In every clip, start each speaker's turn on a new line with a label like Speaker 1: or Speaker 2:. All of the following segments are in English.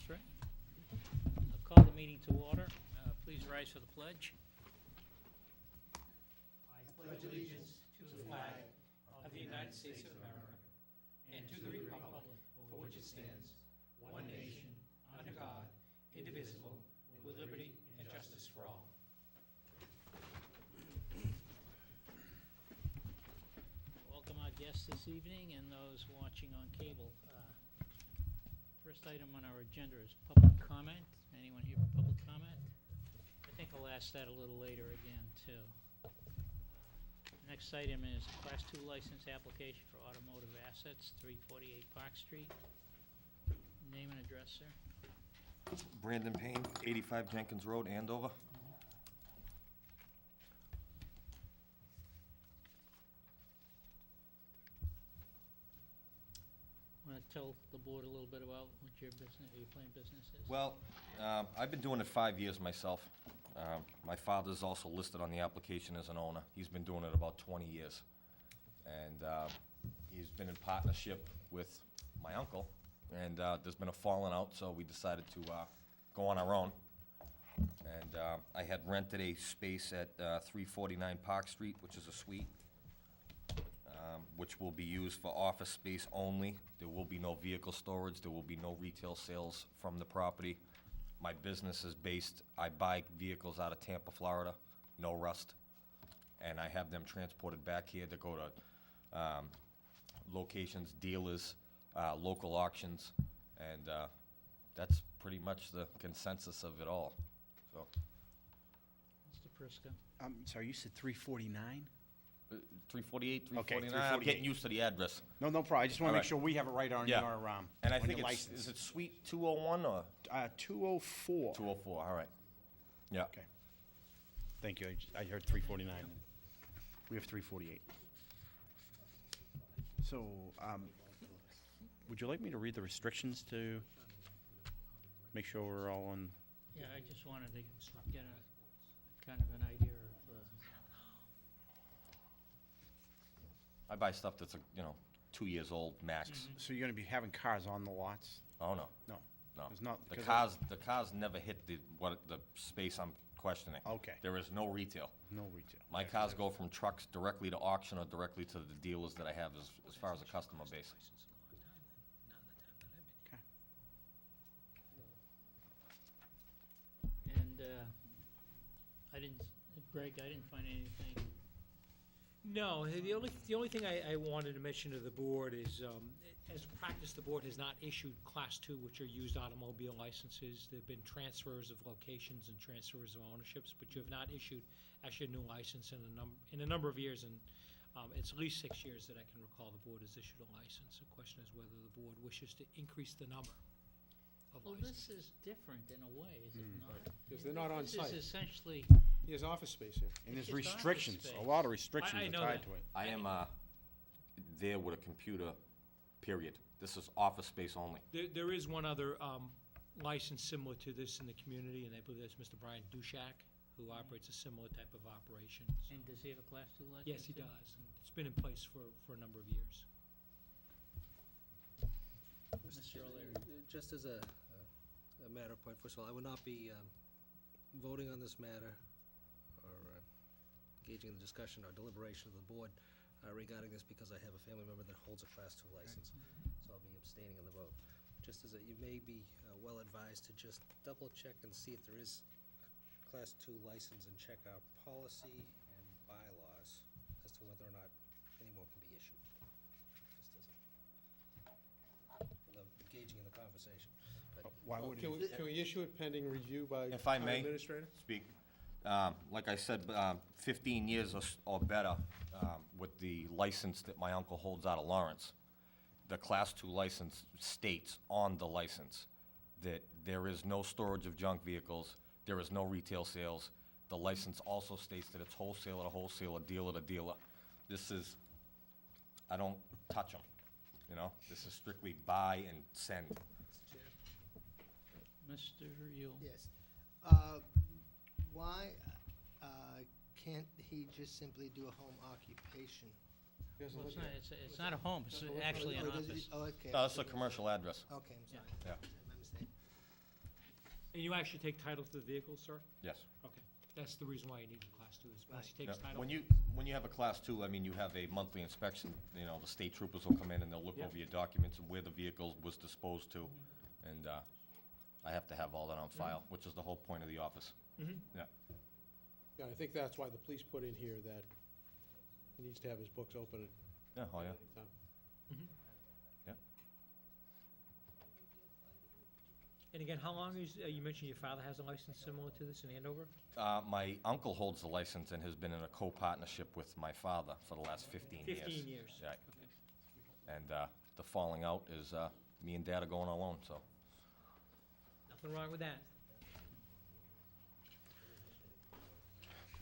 Speaker 1: That's right. I'll call the meeting to order. Please rise for the pledge. I pledge allegiance to the flag of the United States of America and to the republic for which it stands, one nation, under God, indivisible, with liberty and justice for all. Welcome our guests this evening and those watching on cable. First item on our agenda is public comment. Anyone here for public comment? I think I'll ask that a little later again, too. Next item is Class 2 license application for automotive assets, 348 Park Street. Name and address, sir?
Speaker 2: Brandon Payne, 85 Jenkins Road, Andover.
Speaker 1: Want to tell the board a little bit about what your business, your planned business is?
Speaker 2: Well, I've been doing it 5 years myself. My father's also listed on the application as an owner. He's been doing it about 20 years. And he's been in partnership with my uncle, and there's been a falling out, so we decided to go on our own. And I had rented a space at 349 Park Street, which is a suite, which will be used for office space only. There will be no vehicle storage. There will be no retail sales from the property. My business is based, I buy vehicles out of Tampa, Florida, no rust, and I have them transported back here to go to locations, dealers, local auctions, and that's pretty much the consensus of it all. So,
Speaker 1: Mr. Prisco?
Speaker 3: I'm sorry, you said 349?
Speaker 2: 348,
Speaker 3: Okay,
Speaker 2: 349. I'm
Speaker 3: 348.
Speaker 2: getting used to the address.
Speaker 3: No problem. I just want
Speaker 2: All
Speaker 3: to make
Speaker 2: right.
Speaker 3: sure we have it right on
Speaker 2: Yeah.
Speaker 3: your,
Speaker 2: And I
Speaker 3: on
Speaker 2: think
Speaker 3: your
Speaker 2: it's,
Speaker 3: license.
Speaker 2: is it Suite 201 or
Speaker 3: 204.
Speaker 2: 204? All right. Yeah.
Speaker 3: Okay. Thank you. I heard 349. We have 348. So, would you like me to read the restrictions to make sure we're all on?
Speaker 1: Yeah, I just wanted to get a kind of an idea of,
Speaker 2: I buy stuff that's, 2 years old max.
Speaker 3: So you're going to be having cars on the lots?
Speaker 2: Oh, no.
Speaker 3: No.
Speaker 2: No.
Speaker 3: There's not-
Speaker 2: The
Speaker 3: 'cause
Speaker 2: cars never hit the space I'm questioning.
Speaker 3: Okay.
Speaker 2: There is no retail.
Speaker 3: No retail.
Speaker 2: My cars go from trucks directly to auction or directly to the dealers that I have as far as a customer base.
Speaker 3: Okay.
Speaker 1: and Greg, I didn't find anything.
Speaker 4: No, the only thing I wanted to mention to the board is, as a practice, the board has not issued Class 2, which are used automobile licenses. There have been transfers of locations and transfers of ownerships, but you have not issued actually a new license in a number of years, and it's at least 6 years that I can recall the board has issued a license. The question is whether the board wishes to increase the number of
Speaker 1: Well,
Speaker 4: licenses.
Speaker 1: this is different in a way, is it not?
Speaker 5: Because they're not on site.
Speaker 1: This is essentially,
Speaker 5: He has office space here.
Speaker 3: And there's
Speaker 1: It's just office
Speaker 3: restrictions, a
Speaker 1: space.
Speaker 3: lot of restrictions
Speaker 4: I
Speaker 3: are
Speaker 4: know
Speaker 3: tied
Speaker 4: that.
Speaker 3: to it.
Speaker 2: I am there with a computer, period. This is office space only.
Speaker 4: There is one other license similar to this in the community, and I believe that's Mr. Brian Dushak, who operates a similar type of operation.
Speaker 1: and does he have a Class 2 license?
Speaker 4: Yes, he
Speaker 1: too?
Speaker 4: does. And it's been in place for a number of years.
Speaker 1: Mr. O'Leary.
Speaker 6: Just as a matter of point, first of all, I will not be voting on this matter or engaging in the discussion or deliberation of the board regarding this because I have a family member that holds a Class 2 license, so I'll be abstaining on the vote. Just as you may be well advised to just double check and see if there is a Class 2 license and check our policy and bylaws as to whether or not any more can be issued. Just as without engaging in the conversation. But
Speaker 3: Why would
Speaker 5: Can we issue it pending review by
Speaker 2: If I
Speaker 5: town
Speaker 2: may
Speaker 5: administrator?
Speaker 2: speak, like I said, 15 years or better with the license that my uncle holds out of Lawrence. The Class 2 license states on the license that there is no storage of junk vehicles, there is no retail sales. The license also states that it's wholesaler to wholesaler, dealer to dealer. This is, I don't touch them, This is strictly buy and send.
Speaker 1: Mr. Yule.
Speaker 7: Yes. Why can't he just simply do a home occupation?
Speaker 5: He doesn't
Speaker 1: Well,
Speaker 5: live
Speaker 1: it's
Speaker 5: here.
Speaker 1: not a home, it's actually an
Speaker 7: Oh, does
Speaker 1: office.
Speaker 7: he- oh, okay.
Speaker 2: No, that's a commercial address.
Speaker 7: Okay, I'm sorry.
Speaker 2: Yeah.
Speaker 7: My mistake.
Speaker 4: And you actually take title to the vehicle, sir?
Speaker 2: Yes.
Speaker 4: Okay, that's the reason why you need a Class 2, is once he
Speaker 2: Yeah,
Speaker 4: takes title.
Speaker 2: when you have a Class 2, I mean, you have a monthly inspection, you know, the state troopers will come in and they'll look
Speaker 4: Yep.
Speaker 2: over your documents and where the vehicle was disposed to, and I have to have all that on file, which is the whole point of the office.
Speaker 4: Mhm.
Speaker 2: Yeah.
Speaker 5: Yeah, I think that's why the police put in here that he needs to have his books open at
Speaker 2: Yeah, oh, yeah.
Speaker 5: any time.
Speaker 4: And again, how long is, you mentioned your father has a license similar to this in Andover?
Speaker 2: My uncle holds the license and has been in a co-partnership with my father for the last 15 years.
Speaker 4: 15 years.
Speaker 2: Right.
Speaker 4: Okay.
Speaker 2: And the falling out is me and Dad are going alone, so.
Speaker 4: Nothing wrong with that.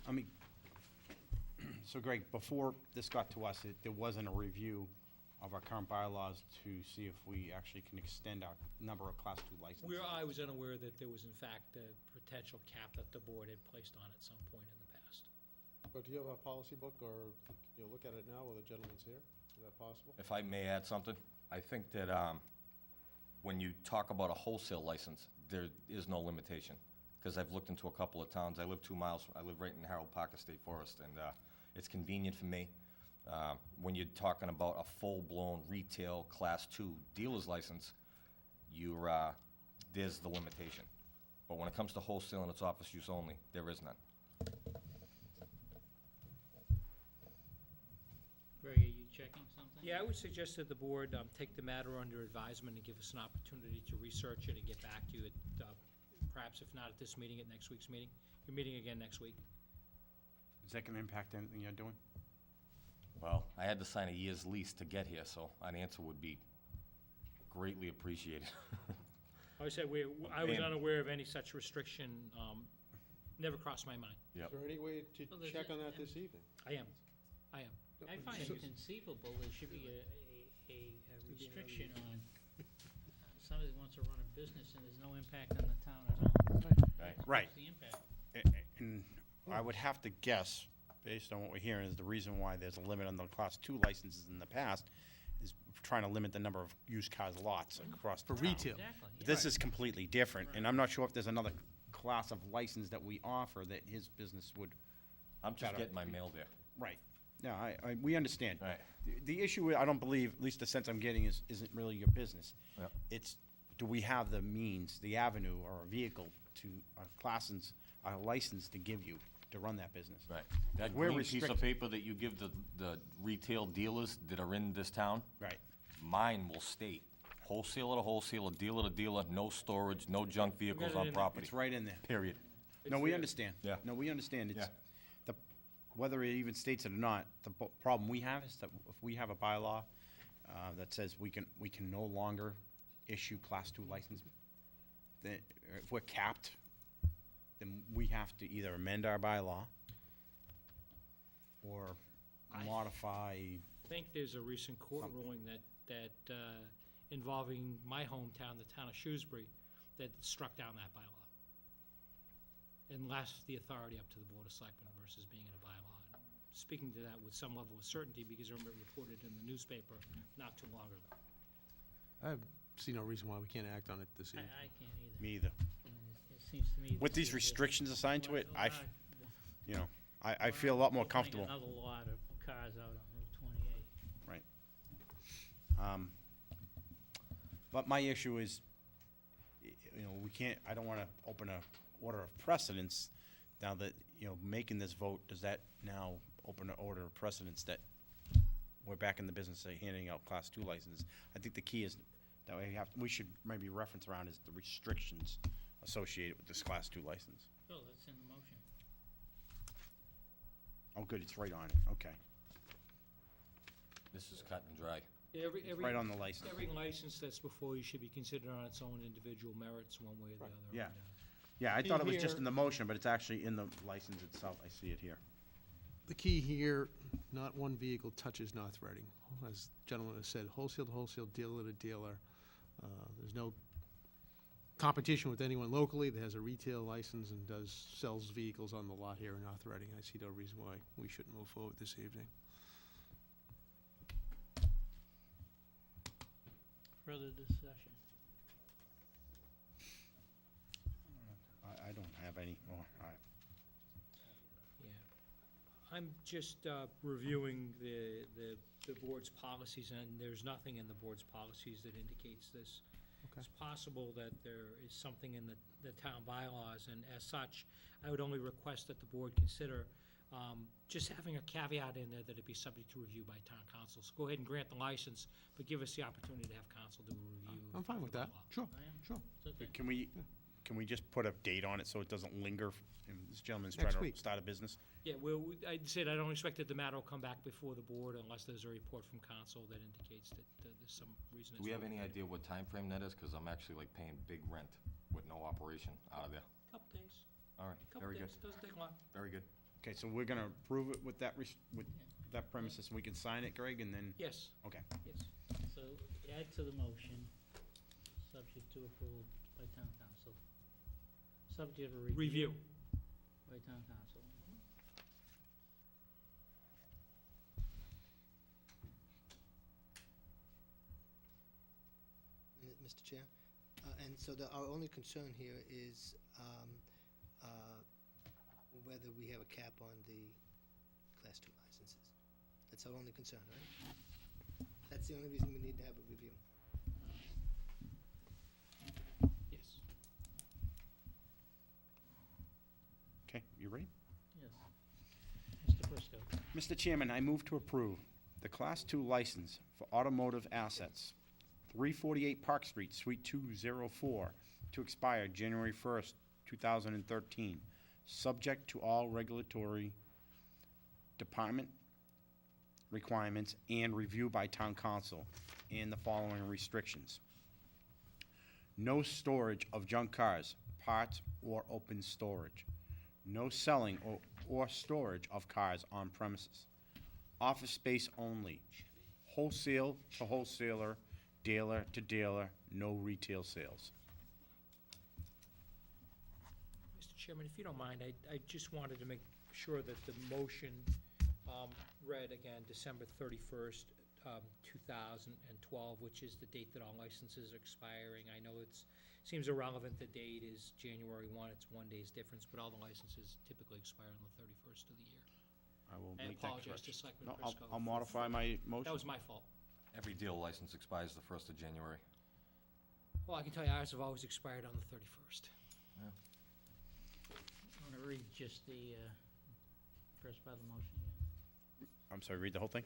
Speaker 3: I mean, so Greg, before this got to us, there wasn't a review of our current bylaws to see if we actually can extend our number of Class 2 licenses.
Speaker 4: I was unaware that there was in fact a potential cap that the board had placed on at some point in the past.
Speaker 5: But do you have a policy book, or can you look at it now while the gentleman's here? Is that possible?
Speaker 2: If I may add something, I think that when you talk about a wholesale license, there is no limitation. Because I've looked into a couple of towns. I live 2 miles, I live right in Harold Parker State Forest, and it's convenient for me. When you're talking about a full-blown retail Class 2 dealer's license, there's the limitation. But when it comes to wholesale and it's office use only, there is none.
Speaker 1: Greg, are you checking something?
Speaker 4: Yeah, I would suggest that the board take the matter under advisement and give us an opportunity to research it and get back to you at, perhaps if not at this meeting, at next week's meeting. You're meeting again next week.
Speaker 3: Is that gonna impact anything you're doing?
Speaker 2: Well, I had to sign a year's lease to get here, so an answer would be greatly appreciated.
Speaker 4: I said, I was
Speaker 2: And-
Speaker 4: unaware of any such restriction, never crossed my mind.
Speaker 2: Yep.
Speaker 5: Is there any way to
Speaker 1: Well, there's
Speaker 5: check on
Speaker 1: a-
Speaker 5: that this evening?
Speaker 4: I am.
Speaker 1: I find it conceivable there should be a restriction on somebody that wants to run a business and there's no impact on the town at all.
Speaker 2: Right.
Speaker 3: Right.
Speaker 1: What's the impact?
Speaker 3: And I would have to guess, based on what we're hearing, is the reason why there's a limit on the Class 2 licenses in the past is trying to limit the number of used cars lots across the
Speaker 5: For
Speaker 3: town.
Speaker 5: retail.
Speaker 1: Exactly, yeah.
Speaker 3: This is completely different, and I'm not sure if there's another class of license that we offer that his business would.
Speaker 2: I'm just
Speaker 3: Better.
Speaker 2: getting my mail there.
Speaker 3: Right. No, we understand.
Speaker 2: Right.
Speaker 3: The issue, I don't believe, at least the sense I'm getting, isn't really your business.
Speaker 2: Yep.
Speaker 3: It's, do we have the means, the avenue, or a vehicle to, a license to give you to run that business?
Speaker 2: Right. That
Speaker 3: We're
Speaker 2: green piece of
Speaker 3: restricted.
Speaker 2: paper that you give the retail dealers that are in this town,
Speaker 3: Right.
Speaker 2: mine will state wholesaler to wholesaler, dealer to dealer, no storage, no junk vehicles
Speaker 4: it
Speaker 2: on
Speaker 4: in there.
Speaker 2: property.
Speaker 3: It's right in there.
Speaker 2: Period.
Speaker 3: No, we understand.
Speaker 2: Yeah.
Speaker 3: No, we understand. It's,
Speaker 2: Yeah.
Speaker 3: whether it even states it or not, the problem we have is that if we have a bylaw that says we can no longer issue Class 2 license, then if we're capped, then we have to either amend our bylaw or modify.
Speaker 4: I think there's a recent court ruling that involving my hometown, the town of Shrewsbury, that struck down that bylaw and left the authority up to the Board of Selectmen versus being in a bylaw. And speaking to that with some level of certainty, because I remember it reported in the newspaper not too long ago.
Speaker 5: I see no reason why we can't act on it this evening.
Speaker 1: I can't either.
Speaker 3: Me either.
Speaker 1: I mean, it seems to me.
Speaker 3: With
Speaker 1: this
Speaker 3: these
Speaker 1: is a-
Speaker 3: restrictions assigned to it,
Speaker 1: Well,
Speaker 3: you know, I feel a lot more
Speaker 1: opening
Speaker 3: comfortable.
Speaker 1: Another lot of cars out on Route 28.
Speaker 3: Right. But my issue is, you know, I don't wanna open a order of precedence now that, you know, making this vote, does that now open an order of precedence that we're back in the business of handing out Class 2 licenses? I think the key is that we should maybe reference around is the restrictions associated with this Class 2 license.
Speaker 1: Oh, that's in the motion.
Speaker 3: Oh, good, it's right on it, okay.
Speaker 2: This is cut and dry.
Speaker 4: Every,
Speaker 3: It's right on the license.
Speaker 4: every license that's before you should be considered on its own individual merits, one way or the other.
Speaker 3: Yeah.
Speaker 4: And,
Speaker 3: Yeah, I thought it was just
Speaker 5: Here-
Speaker 3: in the motion, but it's actually in the license itself, I see it here.
Speaker 5: The key here, not one vehicle touches North Reading. As the gentleman has said, wholesale to wholesale, dealer to dealer. There's no competition with anyone locally that has a retail license and sells vehicles on the lot here in North Reading. I see no reason why we shouldn't move forward this evening.
Speaker 1: Further discussion.
Speaker 3: I don't have any more.
Speaker 4: Yeah. I'm just reviewing the board's policies, and there's nothing in the board's policies that indicates this.
Speaker 5: Okay.
Speaker 4: It's possible that there is something in the town bylaws, and as such, I would only request that the board consider just having a caveat in there that it be subject to review by town council. So go ahead and grant the license, but give us the opportunity to have council do a review.
Speaker 5: I'm fine with that, sure,
Speaker 1: I am.
Speaker 5: sure.
Speaker 1: It's okay.
Speaker 3: Can we just put a date on it so it doesn't linger? And this gentleman's trying
Speaker 5: Next
Speaker 3: to
Speaker 5: week.
Speaker 3: start a business.
Speaker 4: Yeah, well, I said I don't expect that the matter will come back before the board unless there's a report from council that indicates that there's some reason.
Speaker 2: Do we have any idea what time frame that is? Because I'm actually like paying big rent with no operation out of there.
Speaker 4: Couple days,
Speaker 2: All right,
Speaker 4: couple
Speaker 2: very good,
Speaker 4: days, doesn't take long.
Speaker 2: very good.
Speaker 3: Okay, so we're gonna approve it with that, with that premises, and we can sign it, Greg, and then,
Speaker 4: Yes,
Speaker 3: okay.
Speaker 4: yes.
Speaker 1: So add to the motion, subject to approval by town council. Subject to review
Speaker 4: Review.
Speaker 1: by town council.
Speaker 7: Mr. Chair, and so our only concern here is whether we have a cap on the Class 2 licenses. That's our only concern, right? That's the only reason we need to have a review.
Speaker 4: Yes.
Speaker 3: Okay, you ready?
Speaker 1: Yes. Mr. Briscoe.
Speaker 3: Mr. Chairman, I move to approve the Class 2 license for automotive assets, 348 Park Street, Suite 204, to expire January 1st, 2013, subject to all regulatory department requirements and review by town council, and the following restrictions. No storage of junk cars, parts, or open storage. No selling or storage of cars on premises. Office space only. Wholesale to wholesaler, dealer to dealer, no retail sales.
Speaker 4: Mr. Chairman, if you don't mind, I just wanted to make sure that the motion read again December 31st, 2012, which is the date that all licenses are expiring. I know seems irrelevant, the date is January 1, it's 1 day's difference, but all the licenses typically expire on the 31st of the year.
Speaker 3: I will
Speaker 4: I
Speaker 3: make that
Speaker 4: apologize to
Speaker 3: correction.
Speaker 4: Selectman
Speaker 3: No,
Speaker 4: Briscoe.
Speaker 3: I'll modify my motion.
Speaker 4: That was my fault.
Speaker 2: Every deal license expires the 1st of January.
Speaker 4: Well, I can tell you ours have always expired on the 31st.
Speaker 1: I want to read just the first part of the motion again.
Speaker 3: I'm sorry, read the whole thing?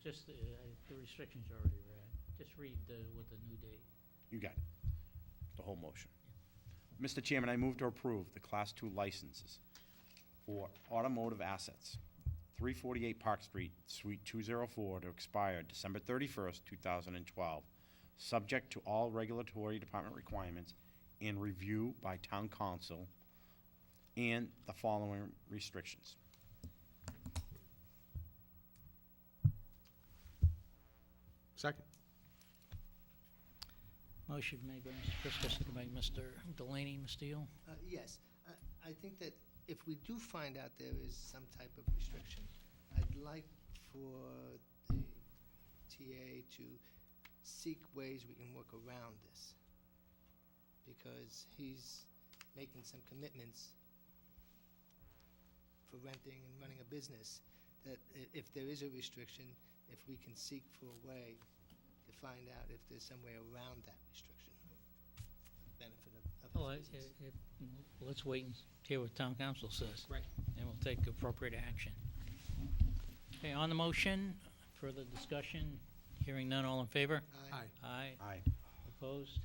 Speaker 1: Just the restrictions are already read. Just read with the new date.
Speaker 3: You got it. The whole motion. Mr. Chairman, I move to approve the Class 2 licenses for automotive assets, 348 Park Street, Suite 204, to expire December 31st, 2012, subject to all regulatory department requirements and review by town council, and the following restrictions.
Speaker 5: Second.
Speaker 1: Motion made by Mr. Briscoe, seconded by Mr. Delaney. Mr. Yule?
Speaker 7: Yes, I think that if we do find out there is some type of restriction, I'd like for the TA to seek ways we can work around this. Because he's making some commitments for renting and running a business, that if there is a restriction, if we can seek for a way to find out if there's some way around that restriction, benefit of
Speaker 1: Well,
Speaker 7: his business.
Speaker 1: let's wait and hear what town council says.
Speaker 4: Right.
Speaker 1: And we'll take appropriate action. Okay, on the motion, further discussion, hearing none, all in favor?
Speaker 7: Aye.
Speaker 1: Aye.
Speaker 3: Aye.
Speaker 1: Opposed?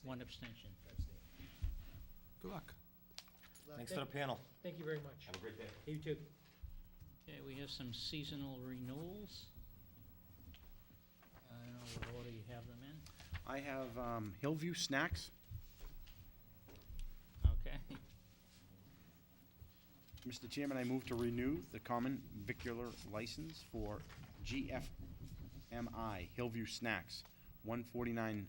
Speaker 1: One abstention.
Speaker 5: Good luck.
Speaker 2: Thanks to the panel.
Speaker 4: Thank you very much.
Speaker 2: Have a great day.
Speaker 4: You too.
Speaker 1: Okay, we have some seasonal renewals. I don't know what order you have them in.
Speaker 3: I have Hillview Snacks.
Speaker 1: Okay.
Speaker 3: Mr. Chairman, I move to renew the common vicular license for GFMI Hillview Snacks, 149